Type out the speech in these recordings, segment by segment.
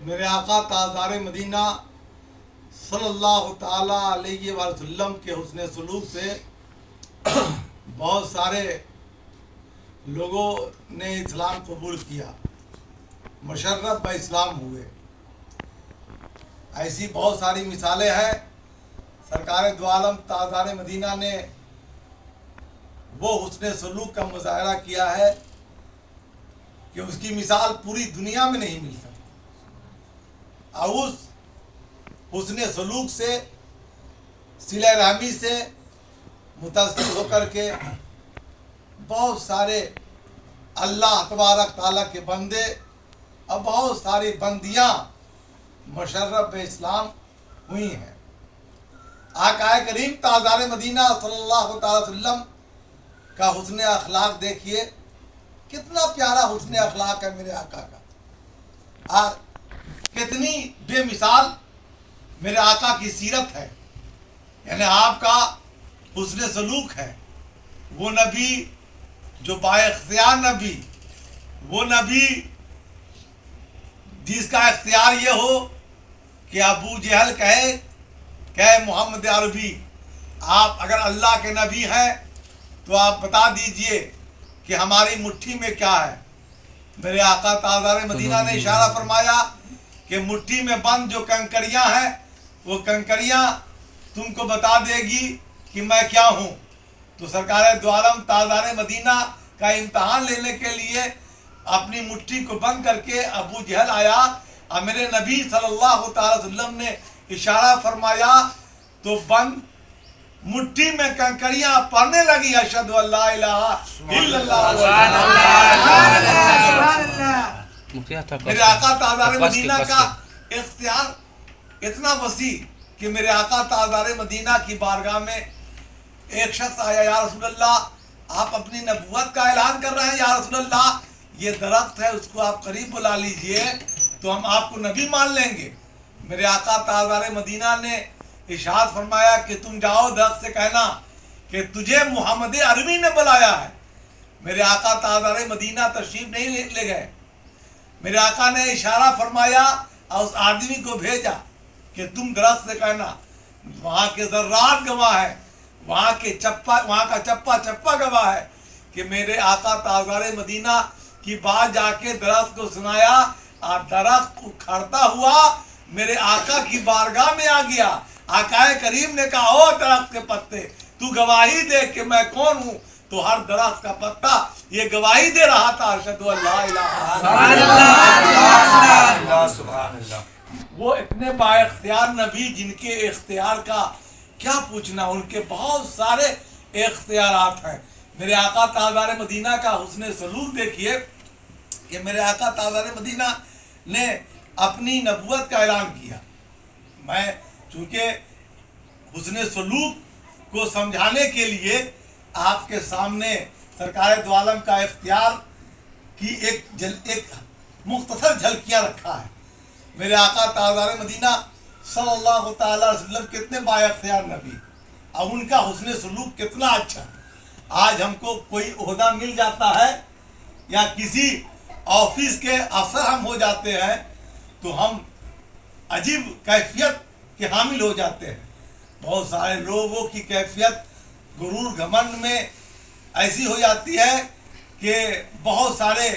میرے آقا تاجدار مدینہ صلی اللہ تعالیٰ علیہ وسلم کے حسن سلوک سے بہت سارے لوگوں نے اسلام قبول کیا، مشرف بہ اسلام ہوئے۔ ایسی بہت ساری مثالیں ہیں۔ سرکار دو عالم تاجدار مدینہ نے وہ حسن سلوک کا مظاہرہ کیا ہے کہ اس کی مثال پوری دنیا میں نہیں مل سکتی، اور اس حسن سلوک سے، صلہ رحمی سے متاثر ہو کر کے بہت سارے اللہ تبارک تعالیٰ کے بندے اور بہت ساری بندیاں مشرف اسلام ہوئی ہیں۔ آقا کریم تاجدار مدینہ صلی اللہ تعالی وسلم کا حسن اخلاق دیکھیے، کتنا پیارا حسن اخلاق ہے میرے آقا کا، کتنی بے مثال میرے آقا کی سیرت ہے، یعنی آپ کا حسن سلوک ہے۔ وہ نبی جو با اختیار نبی، وہ نبی جس کا اختیار یہ ہو کہ ابو جہل کہے کہ محمد عربی آپ اگر اللہ کے نبی ہیں تو آپ بتا دیجئے کہ ہماری مٹھی میں کیا ہے۔ میرے آقا تاجدار مدینہ نے اشارہ فرمایا کہ مٹھی میں بند جو کنکریاں ہیں وہ کنکریاں تم کو بتا دے گی کہ میں کیا ہوں۔ تو سرکار دو عالم تاجدار مدینہ کا امتحان لینے کے لیے اپنی مٹھی کو بند کر کے ابو جہل آیا اور میرے نبی صلی اللہ تعالی وسلم نے اشارہ فرمایا تو بند مٹھی میں کنکریاں پڑنے لگی، اشہد ان لا الہ الا اللہ۔ میرے آقا تاجدار مدینہ کا اختیار اتنا وسیع کہ میرے آقا تاجدار مدینہ کی بارگاہ میں ایک شخص آیا، یا رسول اللہ آپ اپنی نبوت کا اعلان کر رہے ہیں، یا رسول اللہ یہ درخت ہے اس کو آپ قریب بلا لیجئے تو ہم آپ کو نبی مان لیں گے۔ میرے آقا تاجدار مدینہ نے ارشاد فرمایا کہ تم جاؤ درخت سے کہنا کہ تجھے محمد عربی نے بلایا ہے۔ میرے آقا تاجدار مدینہ تشریف نہیں لے گئے، میرے آقا نے اشارہ فرمایا اور اس آدمی کو بھیجا کہ تم درخت سے کہنا، وہاں کے ذرات گواہ ہے، وہاں کا چپا چپا گواہ ہے کہ میرے آقا تاجدار مدینہ کی بات جا کے درخت کو سنایا اور درخت اکھڑتا ہوا میرے آقا کی بارگاہ میں آ گیا۔ آقا کریم نے کہا او درخت کے پتے تو گواہی دے کہ میں کون ہوں، تو ہر درخت کا پتا یہ گواہی دے رہا تھا، اشہد ان لا الہ الا اللہ۔ وہ اتنے با اختیار نبی جن کے اختیار کا کیا پوچھنا، ان کے بہت سارے اختیارات ہیں۔ میرے آقا تاجدار مدینہ کا حسن سلوک دیکھیے کہ میرے آقا تاجدار مدینہ نے اپنی نبوت کا اعلان کیا۔ میں چونکہ حسن سلوک کو سمجھانے کے لیے آپ کے سامنے سرکار دو عالم کا اختیار کی ایک مختصر جھلکیاں رکھا ہے۔ میرے آقا تاجدار مدینہ صلی اللہ تعالی وسلم کتنے با اختیار نبی، اب ان کا حسن سلوک کتنا اچھا۔ آج ہم کو کوئی عہدہ مل جاتا ہے یا کسی آفس کے افسر ہم ہو جاتے ہیں تو ہم عجیب کیفیت کے حامل ہو جاتے ہیں۔ بہت سارے لوگوں کی کیفیت غرور گھمنڈ میں ایسی ہو جاتی ہے کہ بہت سارے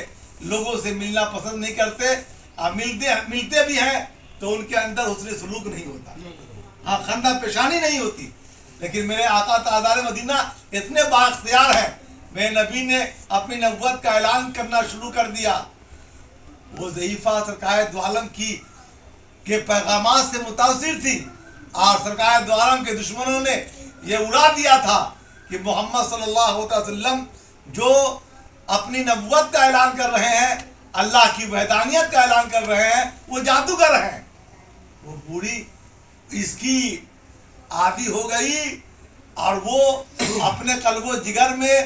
لوگوں سے ملنا پسند نہیں کرتے، اور ملتے بھی ہیں تو ان کے اندر حسن سلوک نہیں ہوتا، ہاں خندہ پیشانی نہیں ہوتی۔ لیکن میرے آقا تاجدار مدینہ اتنے با اختیار ہیں، میرے نبی نے اپنی نبوت کا اعلان کرنا شروع کر دیا۔ وہ ضعیفہ سرکار دو عالم کے پیغامات سے متاثر تھی، اور سرکار دو عالم کے دشمنوں نے یہ اڑا دیا تھا کہ محمد صلی اللہ علیہ وسلم جو اپنی نبوت کا اعلان کر رہے ہیں، اللہ کی وحدانیت کا اعلان کر رہے ہیں، وہ جادوگر ہیں۔ وہ بوڑھی اس کی عادی ہو گئی اور وہ اپنے قلب و جگر میں،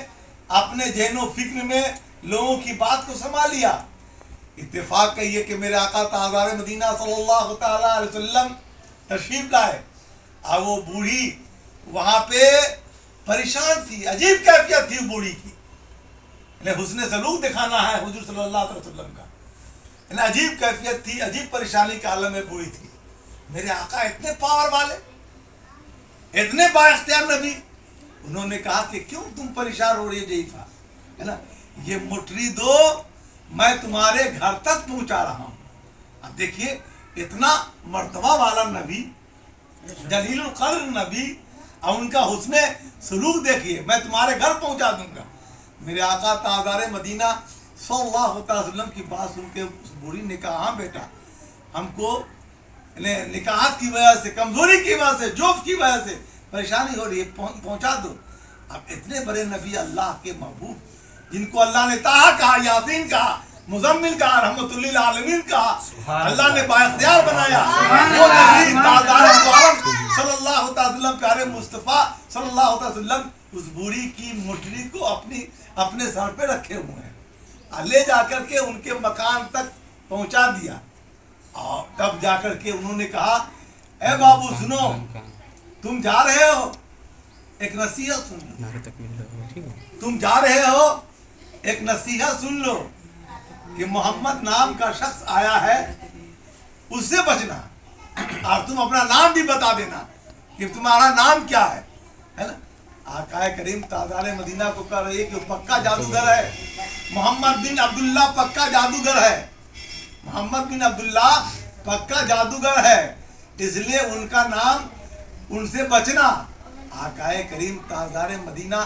اپنے ذہن و فکر میں لوگوں کی بات کو سما لیا۔ اتفاق کہیے کہ میرے آقا تاجدار مدینہ صلی اللہ تعالی علیہ وسلم تشریف لائے اور وہ بوڑھی وہاں پہ پریشان تھی، عجیب کیفیت تھی بوڑھی کی، حسن سلوک دکھانا ہے حضور صلی اللہ علیہ وسلم کا۔ عجیب کیفیت تھی, عجیب پریشانی کے عالم میں بوئی تھی. میرے آقا اتنے پاور والے, اتنے با اختیار نبی, انہوں نے کہا کہ کیوں تم پریشان ہو رہی ہے جعفہ, ہے نا, یہ مٹری دو, میں تمہارے گھر تک پہنچا رہا ہوں. اب دیکھیے اتنا مرتبہ والا نبی, جلیل القدر نبی, اور ان کا حسن سلوک دیکھیے, میں تمہارے گھر پہنچا دوں گا. میرے آقا تاجدار مدینہ صلی اللہ علیہ وسلم کی بات سن کے اس بوڑھی نے کہا, ہاں بیٹا, ہم کو نکاحت کی وجہ سے, کمزوری کی وجہ سے, جوف کی وجہ سے پریشانی ہو رہی ہے, پہنچا دو. اب اتنے بڑے نبی اللہ کے محبوب, جن کو اللہ نے طٰہٰ کہا, یاسین کہا, مزمل کہا, رحمت للعالمین کہا, اللہ نے بااختیار بنایا, وہ نبی تاجدار عالم صلی اللہ علیہ وسلم, پیارے مصطفیٰ صلی اللہ علیہ وسلم اس بوڑھی کی مٹری کو اپنے سر پہ رکھے ہوئے ہیں, لے جا کر کے ان کے مکان تک پہنچا دیا. اور تب جا کر کے انہوں نے کہا, اے بابو سنو, تم جا رہے ہو, ایک نصیحت سن لو, تم جا رہے ہو, ایک نصیحت سن لو, کہ محمد نام کا شخص آیا ہے, اس سے بچنا, اور تم اپنا نام بھی بتا دینا کہ تمہارا نام کیا ہے نا. آقا کریم تاجدار مدینہ کو کہہ رہی ہے کہ وہ پکا جادوگر ہے, محمد بن عبداللہ پکا جادوگر ہے, محمد بن عبداللہ پکا جادوگر ہے, اس لیے ان کا نام, ان سے بچنا. آقا کریم تاجدار مدینہ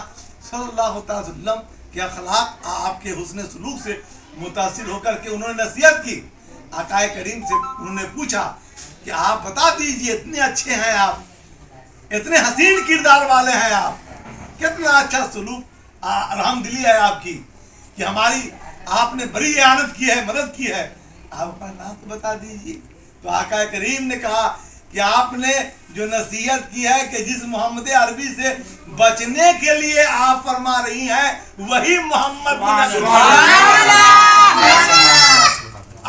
صلی اللہ علیہ وسلم کے اخلاق, آپ کے حسن سلوک سے متاثر ہو کر کے انہوں نے نصیحت کی. آقا کریم سے انہوں نے پوچھا کہ آپ بتا دیجئے, اتنے اچھے ہیں آپ, اتنے حسین کردار والے ہیں آپ, کتنا اچھا سلوک, رحم دلی ہے آپ کی, کہ ہماری آپ نے بڑی اعانت کی ہے, مدد کی ہے, آپ اپنا نام تو بتا دیجئے. تو آقا کریم نے کہا کہ آپ نے جو نصیحت کی ہے کہ جس محمد عربی سے بچنے کے لیے آپ فرما رہی ہیں, وہی محمد بن عبداللہ.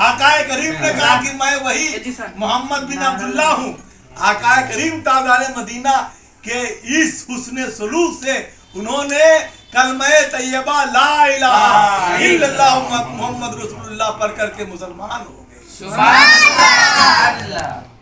آقا کریم نے کہا کہ میں وہی محمد بن عبداللہ ہوں. آقا کریم تاجدار مدینہ کے اس حسن سلوک سے انہوں نے کلمہ طیبہ لا الہ الا اللہ محمد رسول اللہ پڑھ کر کے مسلمان ہو گئے. سبحان اللہ.